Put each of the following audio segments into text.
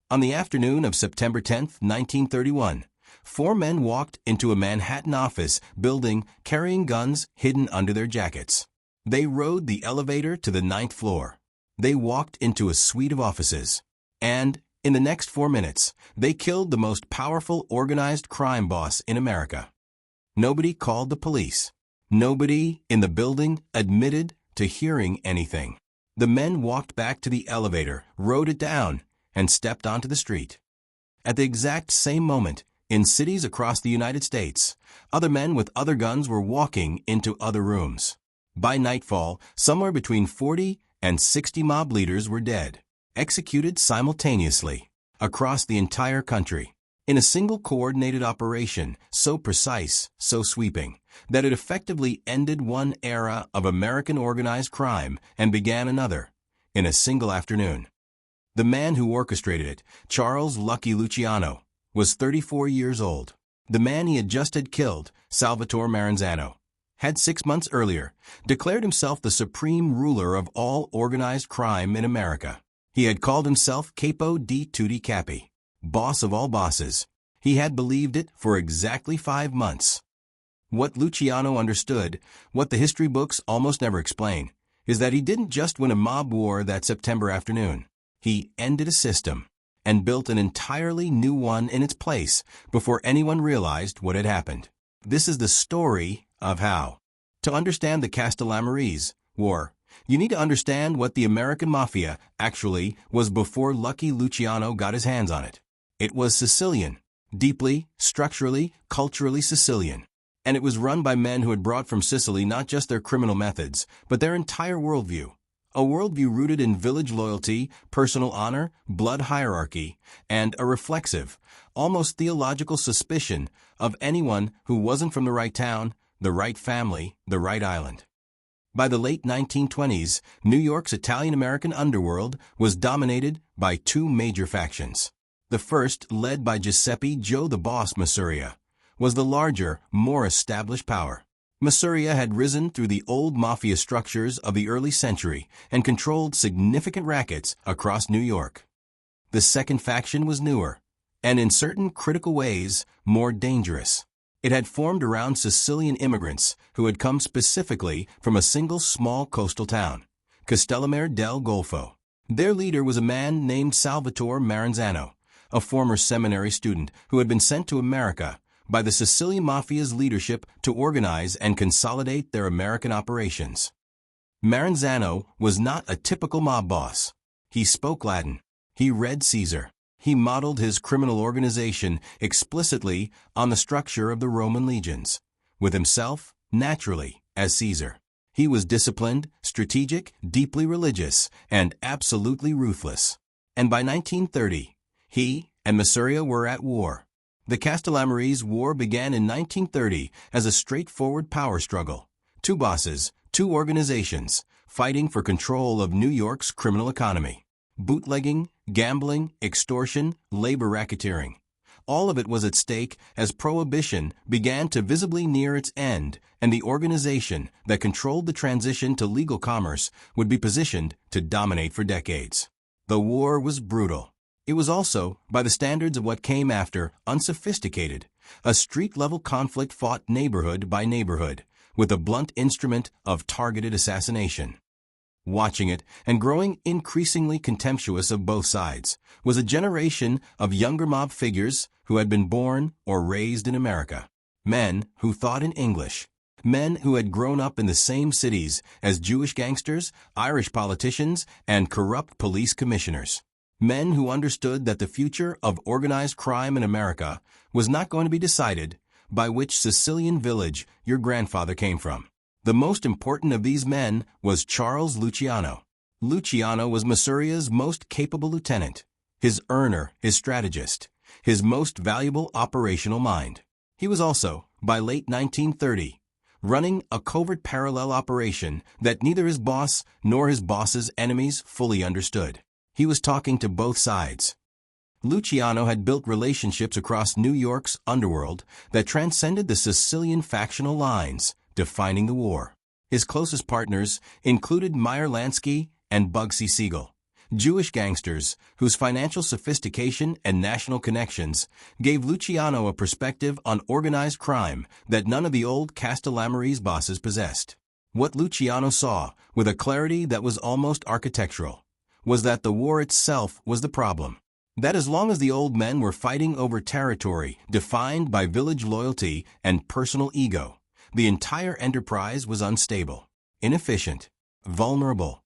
On the afternoon of September 10, 1931, four men walked into a Manhattan office building carrying guns hidden under their jackets. They rode the elevator to the 9th floor. They walked into a suite of offices. And, in the next 4 minutes, they killed the most powerful organized crime boss in America. Nobody called the police. Nobody in the building admitted to hearing anything. The men walked back to the elevator, rode it down, and stepped onto the street. At the exact same moment, in cities across the United States, other men with other guns were walking into other rooms. By nightfall, somewhere between 40 and 60 mob leaders were dead, executed simultaneously, across the entire country, in a single coordinated operation so precise, so sweeping, that it effectively ended one era of American organized crime and began another, in a single afternoon. The man who orchestrated it, Charles Lucky Luciano, was 34 years old. The man he had just killed, Salvatore Maranzano, had 6 months earlier declared himself the supreme ruler of all organized crime in America. He had called himself Capo di tutti capi, boss of all bosses. He had believed it for exactly 5 months. What Luciano understood, what the history books almost never explain, is that he didn't just win a mob war that September afternoon. He ended a system and built an entirely new one in its place before anyone realized what had happened. This is the story of how. To understand the Castellammarese War, you need to understand what the American Mafia actually was before Lucky Luciano got his hands on it. It was Sicilian, deeply, structurally, culturally Sicilian. And it was run by men who had brought from Sicily not just their criminal methods, but their entire worldview. A worldview rooted in village loyalty, personal honor, blood hierarchy, and a reflexive, almost theological suspicion of anyone who wasn't from the right town, the right family, the right island. By the late 1920s, New York's Italian-American underworld was dominated by two major factions. The first, led by Giuseppe Joe the Boss Masuria, was the larger, more established power. Masuria had risen through the old mafia structures of the early century and controlled significant rackets across New York. The second faction was newer, and in certain critical ways, more dangerous. It had formed around Sicilian immigrants who had come specifically from a single small coastal town, Castellammare del Golfo. Their leader was a man named Salvatore Maranzano, a former seminary student who had been sent to America by the Sicilian Mafia's leadership to organize and consolidate their American operations. Maranzano was not a typical mob boss. He spoke Latin. He read Caesar. He modeled his criminal organization explicitly on the structure of the Roman legions, with himself, naturally, as Caesar. He was disciplined, strategic, deeply religious, and absolutely ruthless. And by 1930, he and Masuria were at war. The Castellammarese War began in 1930 as a straightforward power struggle. Two bosses, two organizations, fighting for control of New York's criminal economy. Bootlegging, gambling, extortion, labor racketeering. All of it was at stake as Prohibition began to visibly near its end, and the organization that controlled the transition to legal commerce would be positioned to dominate for decades. The war was brutal. It was also, by the standards of what came after, unsophisticated, a street-level conflict fought neighborhood by neighborhood, with a blunt instrument of targeted assassination. Watching it, and growing increasingly contemptuous of both sides, was a generation of younger mob figures who had been born or raised in America. Men who thought in English. Men who had grown up in the same cities as Jewish gangsters, Irish politicians, and corrupt police commissioners. Men who understood that the future of organized crime in America was not going to be decided by which Sicilian village your grandfather came from. The most important of these men was Charles Luciano. Luciano was Masuria's most capable lieutenant, his earner, his strategist, his most valuable operational mind. He was also, by late 1930, running a covert parallel operation that neither his boss nor his boss's enemies fully understood. He was talking to both sides. Luciano had built relationships across New York's underworld that transcended the Sicilian factional lines defining the war. His closest partners included Meyer Lansky and Bugsy Siegel, Jewish gangsters, whose financial sophistication and national connections gave Luciano a perspective on organized crime that none of the old Castellamarese bosses possessed. What Luciano saw, with a clarity that was almost architectural, was that the war itself was the problem. That as long as the old men were fighting over territory defined by village loyalty and personal ego, the entire enterprise was unstable, inefficient, vulnerable.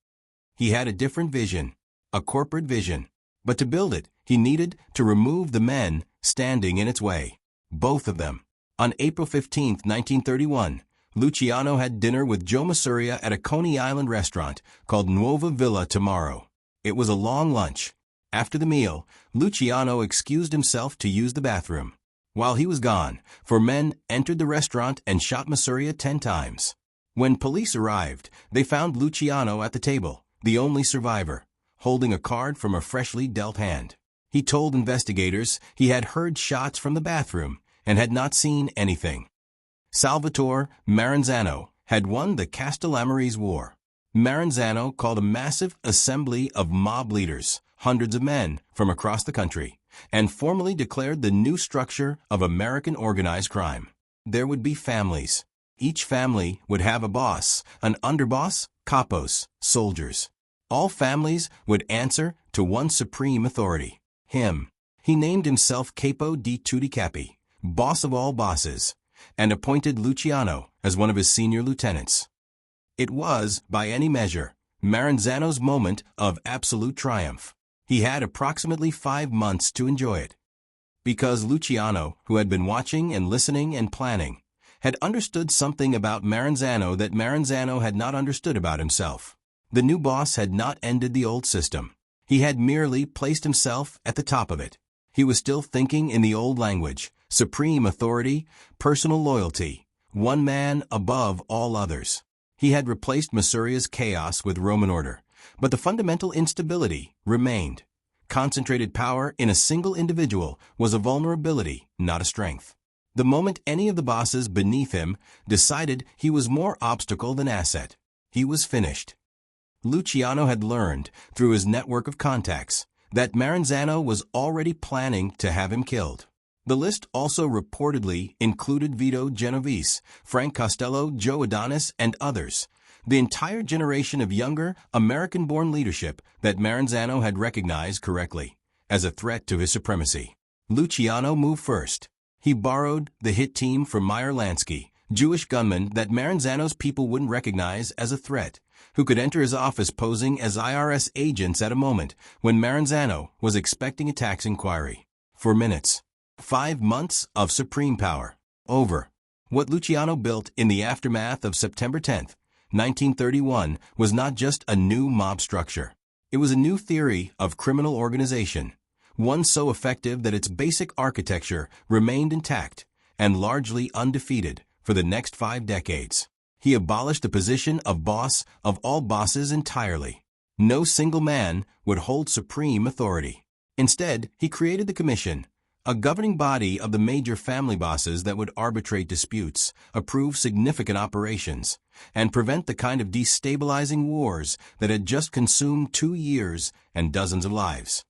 He had a different vision, a corporate vision, but to build it, he needed to remove the men standing in its way. Both of them. On April 15, 1931, Luciano had dinner with Joe Masuria at a Coney Island restaurant called Nuova Villa Tomorrow. It was a long lunch. After the meal, Luciano excused himself to use the bathroom. While he was gone, 4 men entered the restaurant and shot Masuria 10 times. When police arrived, they found Luciano at the table, the only survivor, holding a card from a freshly dealt hand. He told investigators he had heard shots from the bathroom and had not seen anything. Salvatore Maranzano had won the Castellamarese War. Maranzano called a massive assembly of mob leaders, hundreds of men from across the country, and formally declared the new structure of American organized crime. There would be families. Each family would have a boss, an underboss, capos, soldiers. All families would answer to one supreme authority, him. He named himself Capo di Tutti Capi, boss of all bosses, and appointed Luciano as one of his senior lieutenants. It was, by any measure, Maranzano's moment of absolute triumph. He had approximately 5 months to enjoy it. Because Luciano, who had been watching and listening and planning, had understood something about Maranzano that Maranzano had not understood about himself. The new boss had not ended the old system. He had merely placed himself at the top of it. He was still thinking in the old language, supreme authority, personal loyalty, one man above all others. He had replaced Masuria's chaos with Roman order, but the fundamental instability remained. Concentrated power in a single individual was a vulnerability, not a strength. The moment any of the bosses beneath him decided he was more obstacle than asset, he was finished. Luciano had learned, through his network of contacts, that Maranzano was already planning to have him killed. The list also reportedly included Vito Genovese, Frank Costello, Joe Adonis, and others, the entire generation of younger, American-born leadership that Maranzano had recognized correctly as a threat to his supremacy. Luciano moved first. He borrowed the hit team from Meyer Lansky, Jewish gunmen that Maranzano's people wouldn't recognize as a threat, who could enter his office posing as IRS agents at a moment when Maranzano was expecting a tax inquiry. For minutes. 5 months of supreme power. Over. What Luciano built in the aftermath of September 10, 1931 was not just a new mob structure. It was a new theory of criminal organization, one so effective that its basic architecture remained intact and largely undefeated for the next 5 decades. He abolished the position of boss of all bosses entirely. No single man would hold supreme authority. Instead, he created the commission, a governing body of the major family bosses that would arbitrate disputes, approve significant operations, and prevent the kind of destabilizing wars that had just consumed 2 years and dozens of lives.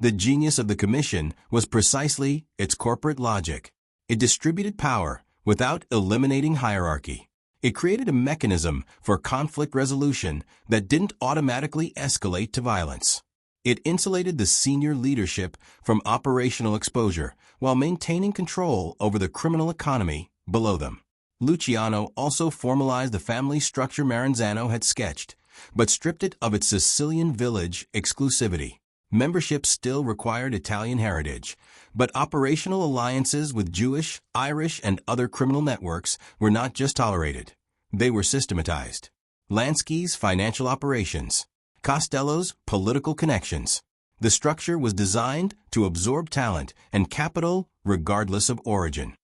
The genius of the commission was precisely its corporate logic. It distributed power without eliminating hierarchy. It created a mechanism for conflict resolution that didn't automatically escalate to violence. It insulated the senior leadership from operational exposure while maintaining control over the criminal economy below them. Luciano also formalized the family structure Maranzano had sketched, but stripped it of its Sicilian village exclusivity. Membership still required Italian heritage, but operational alliances with Jewish, Irish, and other criminal networks were not just tolerated. They were systematized. Lansky's financial operations, Costello's political connections. The structure was designed to absorb talent and capital regardless of origin.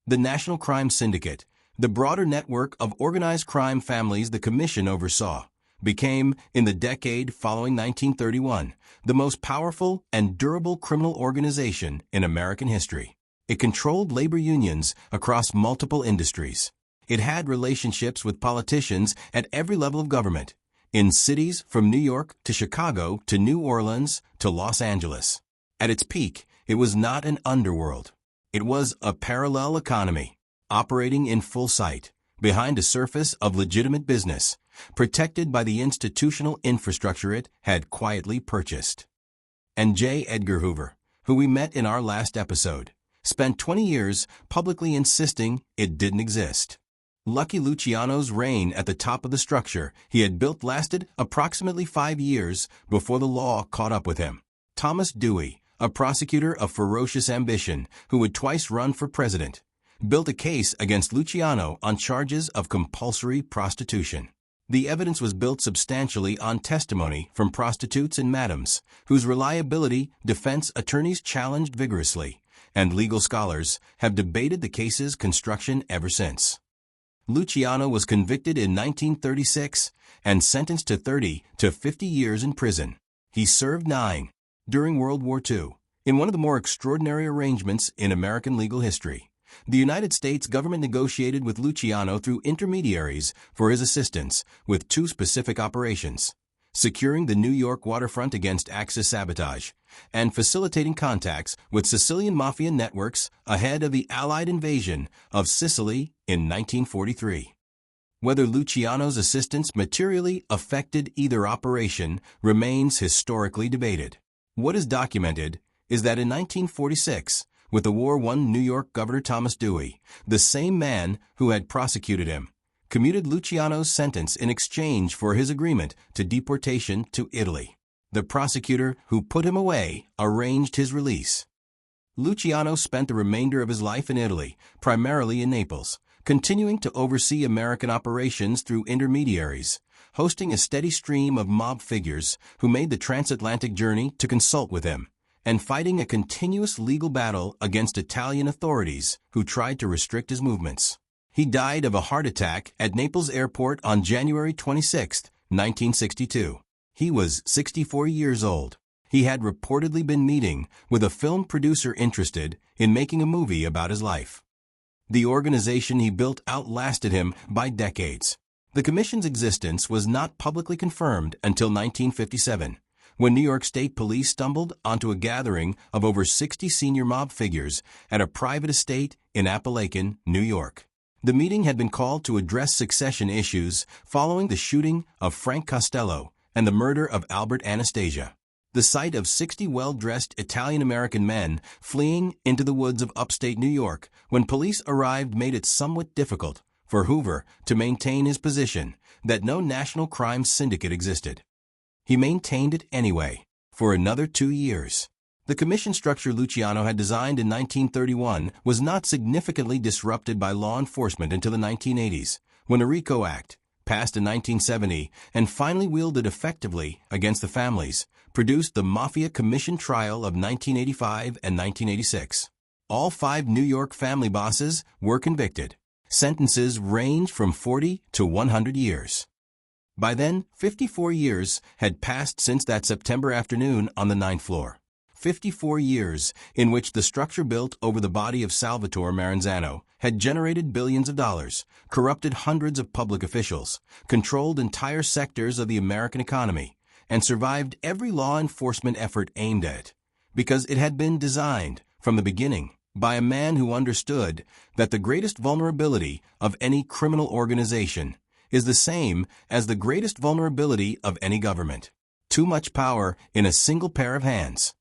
The National Crime Syndicate, the broader network of organized crime families the Commission oversaw, became, in the decade following 1931, the most powerful and durable criminal organization in American history. It controlled labor unions across multiple industries. It had relationships with politicians at every level of government, in cities from New York to Chicago to New Orleans to Los Angeles. At its peak, it was not an underworld. It was a parallel economy, operating in full sight, behind a surface of legitimate business, protected by the institutional infrastructure it had quietly purchased. And J. Edgar Hoover, who we met in our last episode, spent 20 years publicly insisting it didn't exist. Lucky Luciano's reign at the top of the structure he had built lasted approximately 5 years before the law caught up with him. Thomas Dewey, a prosecutor of ferocious ambition who would twice run for president, built a case against Luciano on charges of compulsory prostitution. The evidence was built substantially on testimony from prostitutes and madams, whose reliability defense attorneys challenged vigorously, and legal scholars have debated the case's construction ever since. Luciano was convicted in 1936 and sentenced to 30 to 50 years in prison. He served 9 during World War II. In one of the more extraordinary arrangements in American legal history, the United States government negotiated with Luciano through intermediaries for his assistance with 2 specific operations: securing the New York waterfront against Axis sabotage, and facilitating contacts with Sicilian mafia networks ahead of the Allied invasion of Sicily in 1943. Whether Luciano's assistance materially affected either operation remains historically debated. What is documented is that in 1946, with the war-won New York Governor Thomas Dewey, the same man who had prosecuted him, commuted Luciano's sentence in exchange for his agreement to deportation to Italy. The prosecutor who put him away arranged his release. Luciano spent the remainder of his life in Italy, primarily in Naples, continuing to oversee American operations through intermediaries, hosting a steady stream of mob figures who made the transatlantic journey to consult with him, and fighting a continuous legal battle against Italian authorities who tried to restrict his movements. He died of a heart attack at Naples Airport on January 26, 1962. He was 64 years old. He had reportedly been meeting with a film producer interested in making a movie about his life. The organization he built outlasted him by decades. The commission's existence was not publicly confirmed until 1957, when New York State Police stumbled onto a gathering of over 60 senior mob figures at a private estate in Apalachin, New York. The meeting had been called to address succession issues following the shooting of Frank Costello and the murder of Albert Anastasia. The sight of 60 well-dressed Italian-American men fleeing into the woods of upstate New York when police arrived made it somewhat difficult for Hoover to maintain his position that no national crime syndicate existed. He maintained it anyway, for another 2 years. The commission structure Luciano had designed in 1931 was not significantly disrupted by law enforcement until the 1980s, when the RICO Act, passed in 1970 and finally wielded effectively against the families, produced the Mafia Commission Trial of 1985 and 1986. All 5 New York family bosses were convicted. Sentences range from 40 to 100 years. By then, 54 years had passed since that September afternoon on the 9th floor. 54 years in which the structure built over the body of Salvatore Maranzano had generated billions of dollars, corrupted hundreds of public officials, controlled entire sectors of the American economy, and survived every law enforcement effort aimed at it, because it had been designed, from the beginning, by a man who understood that the greatest vulnerability of any criminal organization is the same as the greatest vulnerability of any government: too much power in a single pair of hands.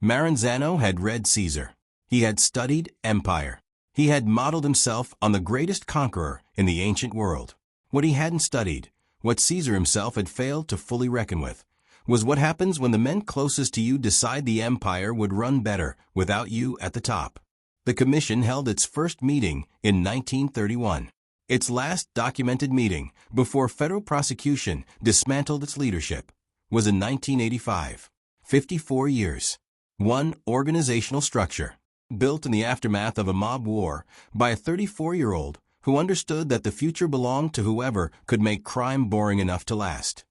Maranzano had read Caesar. He had studied empire. He had modeled himself on the greatest conqueror in the ancient world. What he hadn't studied, what Caesar himself had failed to fully reckon with, was what happens when the men closest to you decide the empire would run better without you at the top. The commission held its first meeting in 1931. Its last documented meeting before federal prosecution dismantled its leadership was in 1985. 54 years. One organizational structure, built in the aftermath of a mob war by a 34-year-old who understood that the future belonged to whoever could make crime boring enough to last.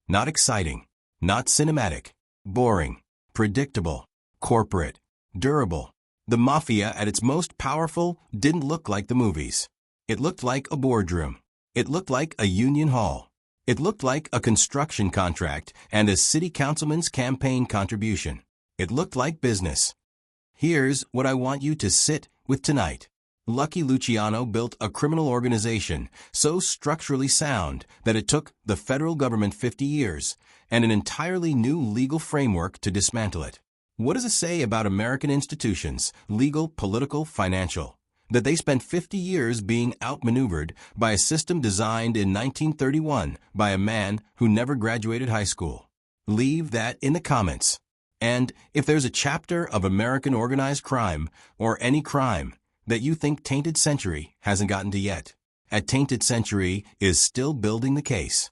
Not exciting, not cinematic, boring, predictable, corporate, durable. The mafia at its most powerful didn't look like the movies. It looked like a boardroom. It looked like a union hall. It looked like a construction contract and a city councilman's campaign contribution. It looked like business. Here's what I want you to sit with tonight. Lucky Luciano built a criminal organization so structurally sound that it took the federal government 50 years and an entirely new legal framework to dismantle it. What does it say about American institutions, legal, political, financial, that they spent 50 years being outmaneuvered by a system designed in 1931 by a man who never graduated high school? Leave that in the comments. And if there's a chapter of American organized crime, or any crime, that you think Tainted Century hasn't gotten to yet, Tainted Century is still building the case.